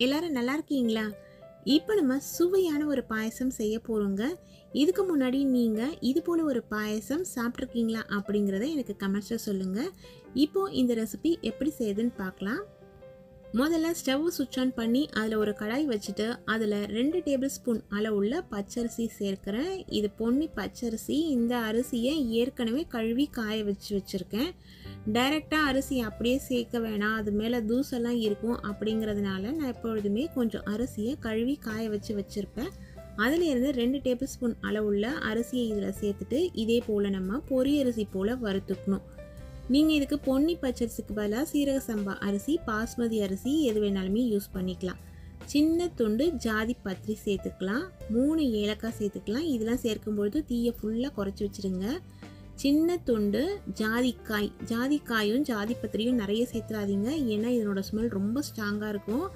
எல்லாரும் நல்லா இருக்கீங்களா? இப்போ நம்ம சுவையான ஒரு பாயசம் செய்ய போறோங்க. இதுக்கு முன்னாடி நீங்க இது போல ஒரு பாயசம் சாப்பிட்ருக்கீங்களா அப்படிங்கிறத எனக்கு கமெண்ட்ஸ்ல சொல்லுங்க. இப்போ இந்த ரெசிபி எப்படி செய்யுதுன்னு பார்க்கலாம். முதல்ல ஸ்டவ் சுவிட்ச் ஆன் பண்ணி அதில் ஒரு கடாய் வச்சுட்டு அதில் 2 டேபிள் ஸ்பூன் அளவுள்ள பச்சரிசி சேர்க்கிறேன். இது பொன்னி பச்சரிசி. இந்த அரிசியை ஏற்கனவே கழுவி காய வச்சுருக்கேன். டைரெக்டாக அரிசி அப்படியே சேர்க்க வேணாம், அது மேலே தூசெல்லாம் இருக்கும் அப்படிங்கிறதுனால நான் எப்பொழுதுமே கொஞ்சம் அரிசியை கழுவி காய வச்சுருப்பேன். அதிலேருந்து 2 டேபிள் ஸ்பூன் அளவுள்ள அரிசியை இதில் சேர்த்துட்டு இதே போல் நம்ம பொரி அரிசி போல் வறுத்துக்கணும். நீங்கள் இதுக்கு பொன்னி பச்சரிசிக்கு பதிலாக சீரக சம்பா அரிசி, பாஸ்மதி அரிசி எது வேணாலுமே யூஸ் பண்ணிக்கலாம். சின்ன துண்டு ஜாதி பத்திரி சேர்த்துக்கலாம். 3 ஏலக்காய் சேர்த்துக்கலாம். இதெல்லாம் சேர்க்கும்பொழுது தீயை ஃபுல்லாக குறைச்சி வச்சுருங்க. சின்ன துண்டு ஜாதிக்காயும் ஜாதி பத்திரியும் நிறைய சேர்த்துறாதீங்க, ஏன்னா இதனோட ஸ்மெல் ரொம்ப ஸ்ட்ராங்காக இருக்கும்.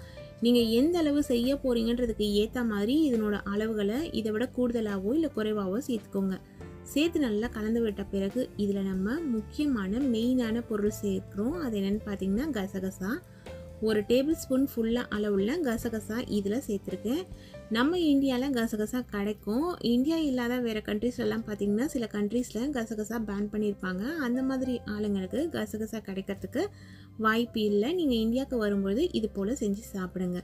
நீங்கள் எந்த அளவு செய்ய போகிறீங்கன்றதுக்கு ஏற்ற மாதிரி இதனோட அளவுகளை இதை விட கூடுதலாகவோ இல்லை குறைவாகவோ சேர்த்துக்கோங்க. சேர்த்து நல்லா கலந்து விட்ட பிறகு இதில் நம்ம முக்கியமான மெயினான பொருள் சேர்க்குறோம். அது என்னென்னு பார்த்தீங்கன்னா கசகசா. 1 டேபிள் ஸ்பூன் ஃபுல்லாக அளவுள்ள கசகசா இதில் சேர்த்துருக்கேன். நம்ம இந்தியாவில் கசகசா கிடைக்கும். இந்தியா இல்லாத வேறு கண்ட்ரீஸ்லாம் பார்த்திங்கன்னா சில கண்ட்ரீஸில் கசகசா பேன் பண்ணியிருப்பாங்க. அந்த மாதிரி ஆளுங்களுக்கு கசகசா கிடைக்கிறதுக்கு வாய்ப்பு இல்லை. நீங்கள் இந்தியாவுக்கு வரும்போது இது போல் செஞ்சு சாப்பிடுங்க.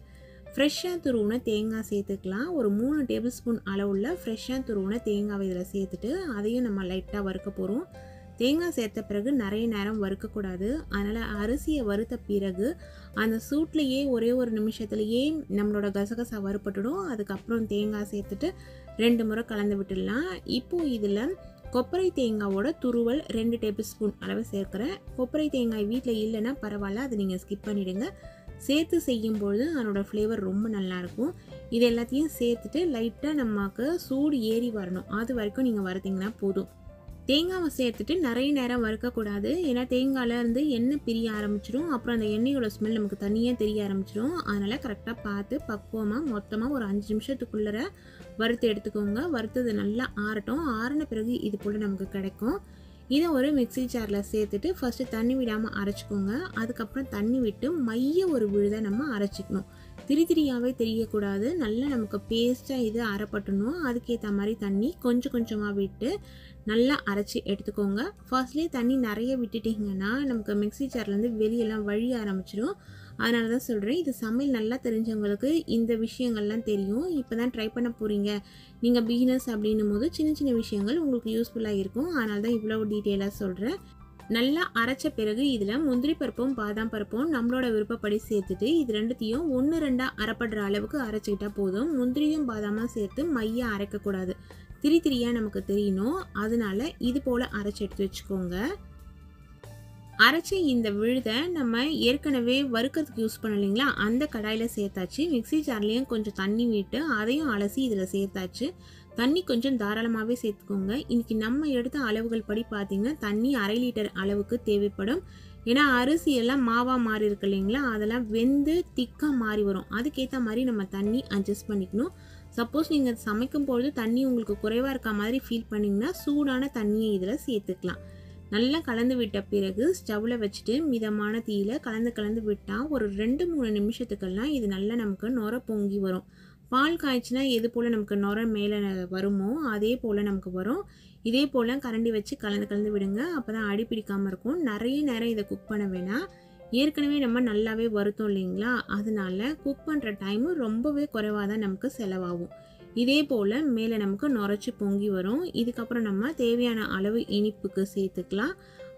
ஃப்ரெஷ்ஷாக துருவின தேங்காய் சேர்த்துக்கலாம். ஒரு 3 டேபிள் ஸ்பூன் அளவுள்ள ஃப்ரெஷ்ஷாக துருவின தேங்காவை இதில் சேர்த்துட்டு அதையும் நம்ம லைட்டாக வறுக்க போகிறோம். தேங்காய் சேர்த்த பிறகு நிறைய நேரம் வறுக்கக்கூடாது. அதனால் அரிசியை வறுத்த பிறகு அந்த சூட்லேயே ஒரே ஒரு நிமிஷத்துலேயே நம்மளோட கசகசா வறுப்பட்டுடும். அதுக்கப்புறம் தேங்காய் சேர்த்துட்டு 2 முறை கலந்து விட்டுடலாம். இப்போது இதில் கொப்பரை தேங்காவோட துருவல் 2 டேபிள் ஸ்பூன் அளவு சேர்க்குறேன். கொப்பரை தேங்காய் வீட்டில் இல்லைன்னா பரவாயில்ல, அதை நீங்கள் ஸ்கிப் பண்ணிவிடுங்க. சேர்த்து செய்யும்பொழுது அதனோட ஃப்ளேவர் ரொம்ப நல்லாயிருக்கும். இது எல்லாத்தையும் சேர்த்துட்டு லைட்டாக நமக்கு சூடு ஏறி வரணும், அது வரைக்கும் நீங்கள் வறுத்தீங்கன்னா போதும். தேங்காவை சேர்த்துட்டு நிறைய நேரம் வறுக்கக்கூடாது, ஏன்னா தேங்காயிலேருந்து எண்ணெய் பிரிய ஆரம்பிச்சிடும். அப்புறம் அந்த எண்ணெயோட ஸ்மெல் நமக்கு தனியாக தெரிய ஆரம்பிச்சிடும். அதனால் கரெக்டாக பார்த்து பக்குவமாக மொத்தமாக ஒரு 5 நிமிஷத்துக்குள்ளே வறுத்து எடுத்துக்கோங்க. வறுத்தது நல்லா ஆறட்டும். ஆறின பிறகு இது போல் நமக்கு கிடைக்கும். இதை ஒரு மிக்ஸி ஜாரில் சேர்த்துட்டு ஃபஸ்ட்டு தண்ணி விடாமல் அரைச்சிக்கோங்க. அதுக்கப்புறம் தண்ணி விட்டு மைய ஒரு விழுதை நம்ம அரைச்சிக்கணும். திரியாகவே தெரியக்கூடாது. நல்லா நமக்கு பேஸ்ட்டாக இது அரைப்பட்டணும். அதுக்கேற்ற மாதிரி தண்ணி கொஞ்சம் கொஞ்சமாக விட்டு நல்லா அரைச்சி எடுத்துக்கோங்க. ஃபர்ஸ்ட்லேயே தண்ணி நிறைய விட்டுட்டிங்கன்னா நமக்கு மிக்ஸி ஜார்லேருந்து வெளியெல்லாம் வழிய ஆரம்பிச்சிடும். அதனால தான் சொல்கிறேன், இது சமையல் நல்லா தெரிஞ்சவங்களுக்கு இந்த விஷயங்கள்லாம் தெரியும். இப்போ தான் ட்ரை பண்ண போகிறீங்க, நீங்கள் பிகினர்ஸ் அப்படின்னும் போது சின்ன சின்ன விஷயங்கள் உங்களுக்கு யூஸ்ஃபுல்லாக இருக்கும். அதனால தான் இவ்வளோ டீட்டெயிலாக சொல்கிறேன். நல்லா அரைச்ச பிறகு இதில் முந்திரி பருப்பும் பாதாம் பருப்பும் நம்மளோட விருப்பப்படி சேர்த்துட்டு இது ரெண்டுத்தையும் 1-2 அரைப்படுற அளவுக்கு அரைச்சிக்கிட்டா போதும். முந்திரியும் பாதாமும் சேர்த்து மைய அரைக்கக்கூடாது, திரியாக நமக்கு தெரியணும். அதனால இது போல் அரைச்சி எடுத்து வச்சுக்கோங்க. அரைச்சி இந்த விழுதை நம்ம ஏற்கனவே வறுக்கிறதுக்கு யூஸ் பண்ணலைங்களா, அந்த கடாயில் சேர்த்தாச்சு. மிக்ஸி ஜார்லேயும் கொஞ்சம் தண்ணி விட்டு அதையும் அலசி இதில் சேர்த்தாச்சு. தண்ணி கொஞ்சம் தாராளமாகவே சேர்த்துக்கோங்க. இன்றைக்கி நம்ம எடுத்த அளவுகள் படி பார்த்திங்கன்னா தண்ணி 1/2 லிட்டர் அளவுக்கு தேவைப்படும். ஏன்னா அரிசி எல்லாம் மாவாக மாறி இருக்கு இல்லைங்களா, அதெல்லாம் வெந்து திக்காக மாறி வரும். அதுக்கேற்ற மாதிரி நம்ம தண்ணி அட்ஜஸ்ட் பண்ணிக்கணும். சப்போஸ் நீங்கள் சமைக்கும் பொழுது தண்ணி உங்களுக்கு குறைவாக இருக்க மாதிரி ஃபீல் பண்ணிங்கன்னா சூடான தண்ணியை இதில் சேர்த்துக்கலாம். நல்லா கலந்து விட்ட பிறகு ஸ்டவ்வில் வச்சுட்டு மிதமான தீயில் கலந்து விட்டால் ஒரு 2-3 நிமிஷத்துக்கெல்லாம் இது நல்லா நமக்கு நுர பொங்கி வரும். பால் காய்ச்சினா எது போல் நமக்கு நுர மேலே வருமோ அதே போல் நமக்கு வரும். இதே போல் கரண்டி வச்சு கலந்து விடுங்க. அப்போ தான் அடி பிடிக்காமல் இருக்கும். நிறைய நேரம் இதை குக் பண்ண வேணாம். ஏற்கனவே நம்ம நல்லாவே வருத்தோம் இல்லைங்களா, அதனால குக் பண்ணுற டைமு ரொம்பவே குறைவாக தான் நமக்கு செலவாகும். இதே போல் மேலே நமக்கு நுரைச்சி பொங்கி வரும். இதுக்கப்புறம் நம்ம தேவையான அளவு இனிப்புக்கு சேர்த்துக்கலாம்.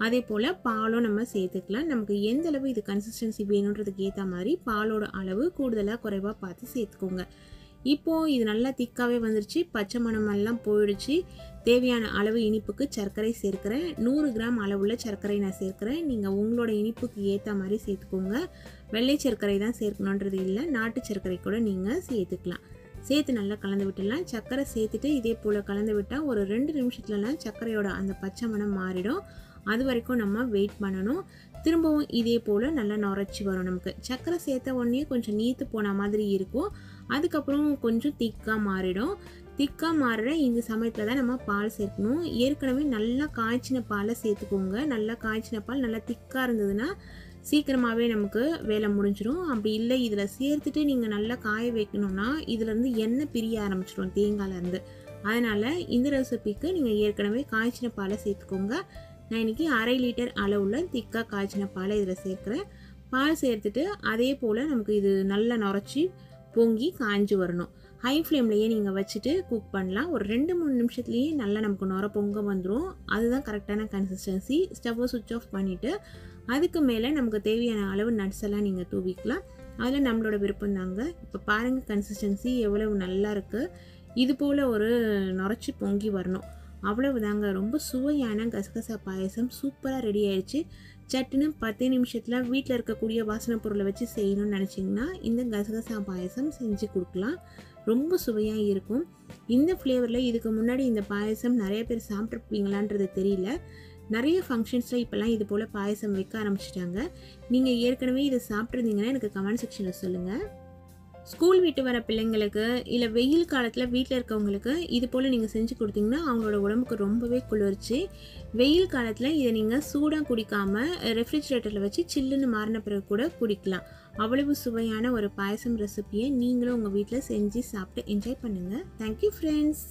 அதே போல் பாலும் நம்ம சேர்த்துக்கலாம். நமக்கு எந்த அளவு இது கன்சிஸ்டன்சி வேணுன்றதுக்கு ஏற்ற மாதிரி பாலோட அளவு கூடுதலாக குறைவாக பார்த்து சேர்த்துக்கோங்க. இப்போது இது நல்லா திக்காகவே வந்துருச்சு. பச்சை மணமெல்லாம் போயிடுச்சு. தேவையான அளவு இனிப்புக்கு சர்க்கரை சேர்க்குறேன். 100 கிராம் அளவுள்ள சர்க்கரை நான் சேர்க்குறேன். நீங்கள் உங்களோட இனிப்புக்கு ஏற்ற மாதிரி சேர்த்துக்கோங்க. வெள்ளை சர்க்கரை தான் சேர்க்கணுன்றது இல்லை, நாட்டு சர்க்கரை கூட நீங்கள் சேர்த்துக்கலாம். சேர்த்து நல்லா கலந்து விட்டுடலாம். சர்க்கரை சேர்த்துட்டு இதே போல் கலந்து விட்டால் ஒரு 2 நிமிஷத்துலலாம் சர்க்கரையோட அந்த பச்சை மணம் மாறிடும். அது வரைக்கும் நம்ம வெயிட் பண்ணணும். திரும்பவும் இதே போல் நல்லா நுரைச்சி வரும். நமக்கு சர்க்கரை சேர்த்த உடனே கொஞ்சம் நீர்த்து போன மாதிரி இருக்கும். அதுக்கப்புறம் கொஞ்சம் திக்காக மாறிடும். திக்காக மாறுற இந்த சமயத்தில் தான் நம்ம பால் சேர்க்கணும். ஏற்கனவே நல்லா காய்ச்சின பாலை சேர்த்துக்கோங்க. நல்லா காய்ச்சின பால் நல்லா திக்காக இருந்ததுன்னா சீக்கிரமாகவே நமக்கு வேலை முடிஞ்சிடும். அப்படி இல்லை இதில் சேர்த்துட்டு நீங்கள் நல்லா காய வைக்கணும்னா இதிலேருந்து எண்ணெய் பிரிய ஆரம்பிச்சிடும் தேங்காயிலேருந்து. அதனால் இந்த ரெசிபிக்கு நீங்கள் ஏற்கனவே காய்ச்சின பாலை சேர்த்துக்கோங்க. நான் இன்றைக்கி 1/2 லிட்டர் அளவுள்ள திக்காக காய்ச்சின பாலை இதில் சேர்க்குறேன். பால் சேர்த்துட்டு அதே போல் நமக்கு இது நல்லா நுரைச்சி பொங்கி காய்ஞ்சி வரணும். ஹை ஃப்ளேம்லேயே நீங்கள் வச்சுட்டு குக் பண்ணலாம். ஒரு 2-3 நிமிஷத்துலேயே நல்லா நமக்கு நுர பொங்க வந்துடும். அதுதான் கரெக்டான கன்சிஸ்டன்சி. ஸ்டவ்வை சுவிட்ச் ஆஃப் பண்ணிவிட்டு அதுக்கு மேலே நமக்கு தேவையான அளவு நட்ஸ் எல்லாம் நீங்கள் தூவிக்கலாம். அதில் நம்மளோட விருப்பம் தாங்க. இப்போ பாருங்கள் கன்சிஸ்டன்சி எவ்வளவு நல்லா இருக்குது. இது போல் ஒரு நுரைச்சி பொங்கி வரணும். அவ்வளவு தாங்க. ரொம்ப சுவையான கசகசா பாயசம் சூப்பராக ரெடி ஆயிடுச்சு. சட்டுன்னு 10 நிமிஷத்தில் வீட்டில் இருக்கக்கூடிய வாசனை பொருளை வச்சு செய்யணும்னு நினச்சிங்கன்னா இந்த கசகசா பாயசம் செஞ்சு கொடுக்கலாம். ரொம்ப சுவையாக இருக்கும். இந்த ஃப்ளேவரில் இதுக்கு முன்னாடி இந்த பாயசம் நிறைய பேர் சாப்பிட்ருப்பீங்களான்றது தெரியல. நிறைய ஃபங்க்ஷன்ஸில் இப்போல்லாம் இது போல் பாயசம் வைக்க ஆரம்பிச்சிட்டாங்க. நீங்கள் ஏற்கனவே இதை சாப்பிட்ருந்தீங்கன்னா எனக்கு கமெண்ட் செக்ஷனில் சொல்லுங்கள். ஸ்கூல் விட்டு வர பிள்ளைங்களுக்கு இல்லை வெயில் காலத்தில் வீட்டில் இருக்கவங்களுக்கு இது போல் நீங்கள் செஞ்சு கொடுத்தீங்கன்னா அவங்களோட உடம்புக்கு ரொம்பவே குளிர்ச்சி. வெயில் காலத்தில் இதை நீங்கள் சூடாக குடிக்காமல் ரெஃப்ரிஜிரேட்டரில் வச்சு சில்லுன்னு மாறின பிறகு கூட குடிக்கலாம். அவ்வளவு சுவையான ஒரு பாயசம் ரெசிபியை நீங்களும் உங்கள் வீட்டில் செஞ்சு சாப்பிட்டு என்ஜாய் பண்ணுங்கள். Thank you friends.